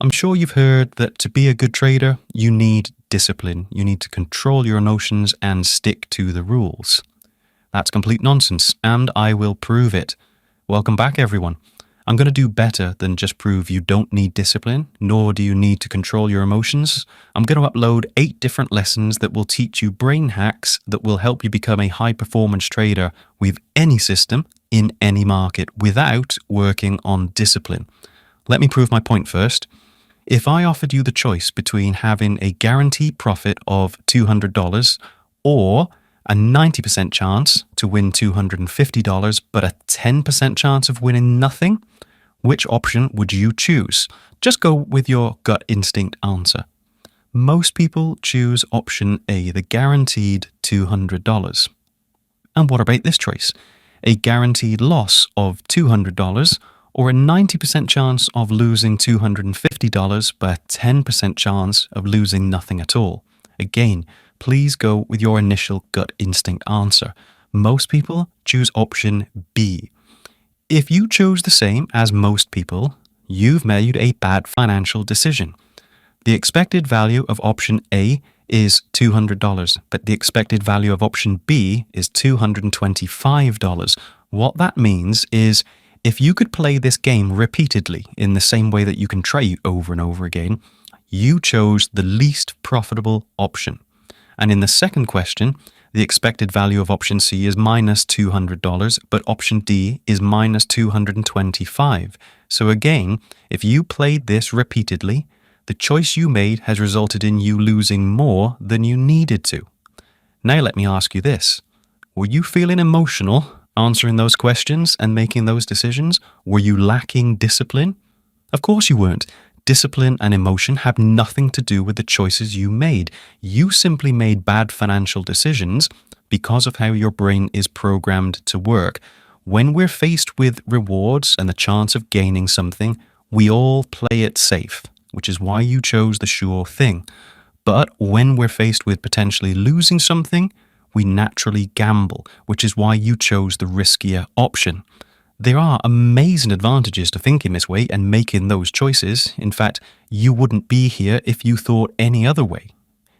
I'm sure you've heard that to be a good trader, you need discipline. You need to control your emotions and stick to the rules. That's complete nonsense, and I will prove it. Welcome back, everyone. I'm going to do better than just prove you don't need discipline, nor do you need to control your emotions. I'm going to upload 8 different lessons that will teach you brain hacks that will help you become a high-performance trader with any system in any market without working on discipline. Let me prove my point first. If I offered you the choice between having a guaranteed profit of $200 or a 90% chance to win $250 but a 10% chance of winning nothing, which option would you choose? Just go with your gut instinct answer. Most people choose option A, the guaranteed $200. And what about this choice? A guaranteed loss of $200 or a 90% chance of losing $250 but a 10% chance of losing nothing at all? Again, please go with your initial gut instinct answer. Most people choose option B. If you chose the same as most people, you've made a bad financial decision. The expected value of option A is $200, but the expected value of option B is $225. What that means is if you could play this game repeatedly in the same way that you can trade over and over again, you chose the least profitable option. And in the second question, the expected value of option C is minus $200, but option D is minus $225. So again, if you played this repeatedly, the choice you made has resulted in you losing more than you needed to. Now let me ask you this. Were you feeling emotional answering those questions and making those decisions? Were you lacking discipline? Of course you weren't. Discipline and emotion have nothing to do with the choices you made. You simply made bad financial decisions because of how your brain is programmed to work. When we're faced with rewards and the chance of gaining something, we all play it safe, which is why you chose the sure thing. But when we're faced with potentially losing something, we naturally gamble, which is why you chose the riskier option. There are amazing advantages to thinking this way and making those choices. In fact, you wouldn't be here if you thought any other way.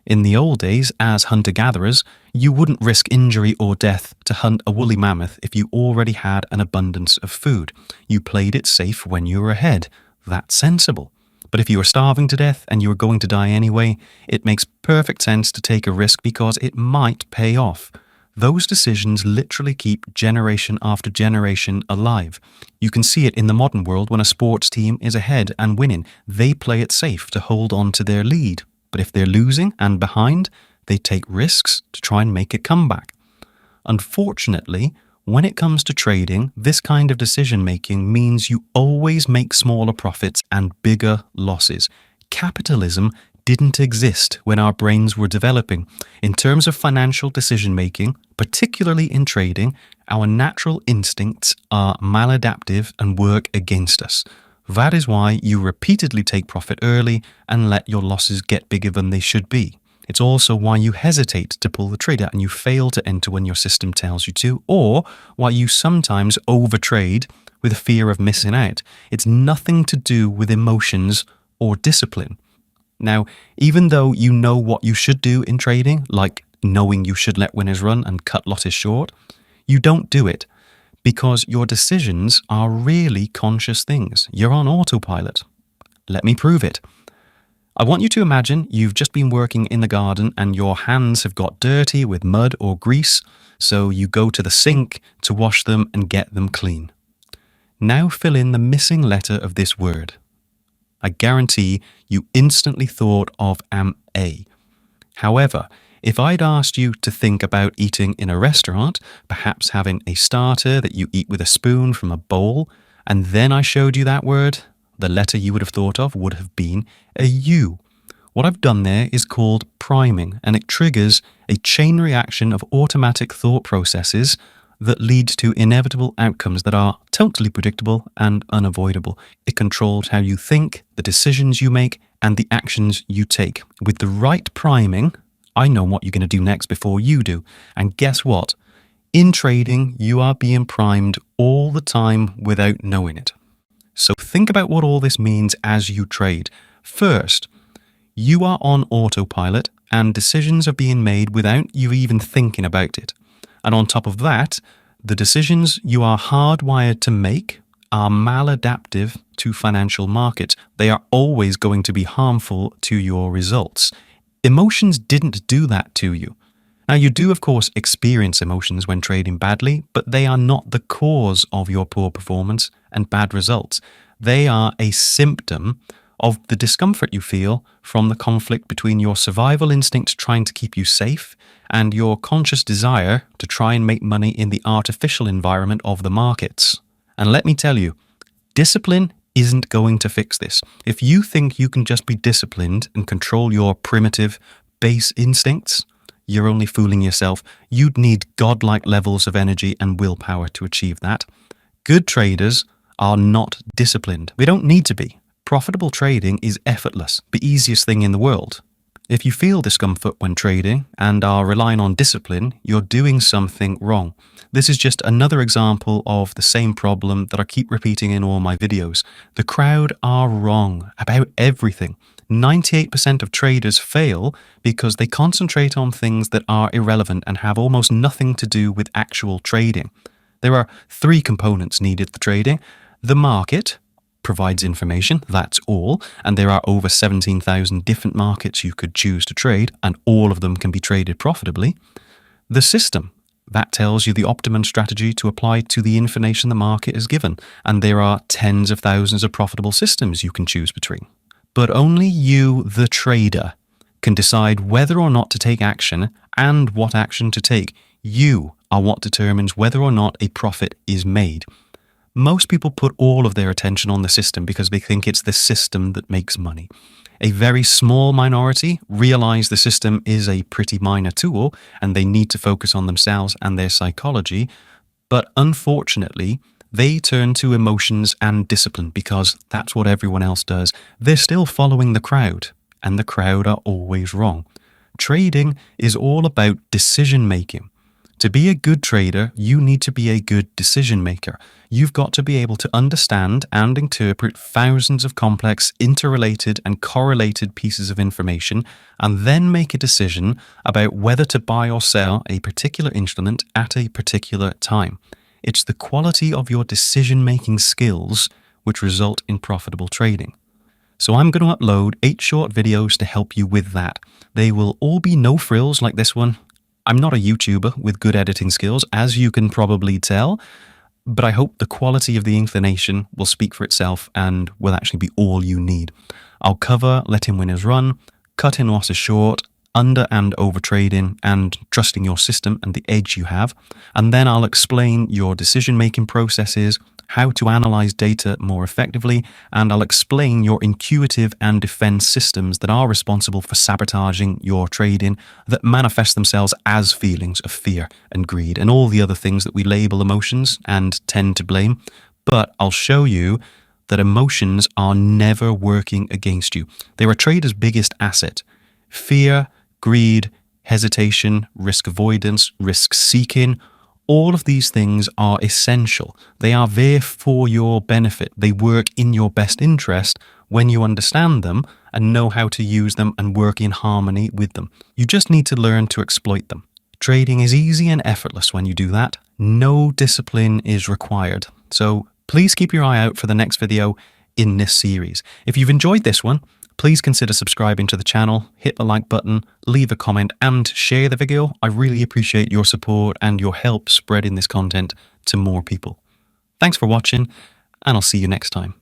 In the old days, as hunter-gatherers, you wouldn't risk injury or death to hunt a woolly mammoth if you already had an abundance of food. You played it safe when you were ahead. That's sensible. But if you were starving to death and you were going to die anyway, it makes perfect sense to take a risk because it might pay off. Those decisions literally keep generation after generation alive. You can see it in the modern world when a sports team is ahead and winning. They play it safe to hold on to their lead. But if they're losing and behind, they take risks to try and make a comeback. Unfortunately, when it comes to trading, this kind of decision-making means you always make smaller profits and bigger losses. Capitalism didn't exist when our brains were developing. In terms of financial decision-making, particularly in trading, our natural instincts are maladaptive and work against us. That is why you repeatedly take profit early and let your losses get bigger than they should be. It's also why you hesitate to pull the trade out and you fail to enter when your system tells you to, or why you sometimes overtrade with a fear of missing out. It's nothing to do with emotions or discipline. Now, even though you know what you should do in trading, like knowing you should let winners run and cut losses short, you don't do it because your decisions are really conscious things. You're on autopilot. Let me prove it. I want you to imagine you've just been working in the garden and your hands have got dirty with mud or grease, so you go to the sink to wash them and get them clean. Now fill in the missing letter of this word. I guarantee you instantly thought of A. However, if I'd asked you to think about eating in a restaurant, perhaps having a starter that you eat with a spoon from a bowl, and then I showed you that word, the letter you would have thought of would have been a U. What I've done there is called priming, and it triggers a chain reaction of automatic thought processes that lead to inevitable outcomes that are totally predictable and unavoidable. It controls how you think, the decisions you make, and the actions you take. With the right priming, I know what you're going to do next before you do. And guess what? In trading, you are being primed all the time without knowing it. So think about what all this means as you trade. First, you are on autopilot and decisions are being made without you even thinking about it. And on top of that, the decisions you are hardwired to make are maladaptive to financial markets. They are always going to be harmful to your results. Emotions didn't do that to you. Now, you do, of course, experience emotions when trading badly, but they are not the cause of your poor performance and bad results. They are a symptom of the discomfort you feel from the conflict between your survival instinct trying to keep you safe and your conscious desire to try and make money in the artificial environment of the markets. And let me tell you, discipline isn't going to fix this. If you think you can just be disciplined and control your primitive base instincts, you're only fooling yourself. You'd need godlike levels of energy and willpower to achieve that. Good traders are not disciplined. We don't need to be. Profitable trading is effortless, the easiest thing in the world. If you feel discomfort when trading and are relying on discipline, you're doing something wrong. This is just another example of the same problem that I keep repeating in all my videos. The crowd are wrong about everything. 98% of traders fail because they concentrate on things that are irrelevant and have almost nothing to do with actual trading. There are 3 components needed for trading. The market provides information, that's all, and there are over 17,000 different markets you could choose to trade, and all of them can be traded profitably. The system, that tells you the optimum strategy to apply to the information the market is given, and there are tens of thousands of profitable systems you can choose between. But only you, the trader, can decide whether or not to take action and what action to take. You are what determines whether or not a profit is made. Most people put all of their attention on the system because they think it's the system that makes money. A very small minority realize the system is a pretty minor tool and they need to focus on themselves and their psychology. But unfortunately, they turn to emotions and discipline because that's what everyone else does. They're still following the crowd, and the crowd are always wrong. Trading is all about decision making. To be a good trader, you need to be a good decision maker. You've got to be able to understand and interpret thousands of complex, interrelated and correlated pieces of information, and then make a decision about whether to buy or sell a particular instrument at a particular time. It's the quality of your decision-making skills which result in profitable trading. So I'm going to upload 8 short videos to help you with that. They will all be no frills like this one. I'm not a YouTuber with good editing skills, as you can probably tell, but I hope the quality of the inclination will speak for itself and will actually be all you need. I'll cover letting winners run, cutting losses short, under and over trading, and trusting your system and the edge you have. And then I'll explain your decision-making processes, how to analyze data more effectively, and I'll explain your intuitive and defense systems that are responsible for sabotaging your trading, that manifest themselves as feelings of fear and greed and all the other things that we label emotions and tend to blame. But I'll show you that emotions are never working against you. They're a trader's biggest asset. Fear, greed, hesitation, risk avoidance, risk seeking, all of these things are essential. They are there for your benefit. They work in your best interest when you understand them and know how to use them and work in harmony with them. You just need to learn to exploit them. Trading is easy and effortless when you do that. No discipline is required. So please keep your eye out for the next video in this series. If you've enjoyed this one, please consider subscribing to the channel, hit the like button, leave a comment and share the video. I really appreciate your support and your help spreading this content to more people. Thanks for watching, and I'll see you next time.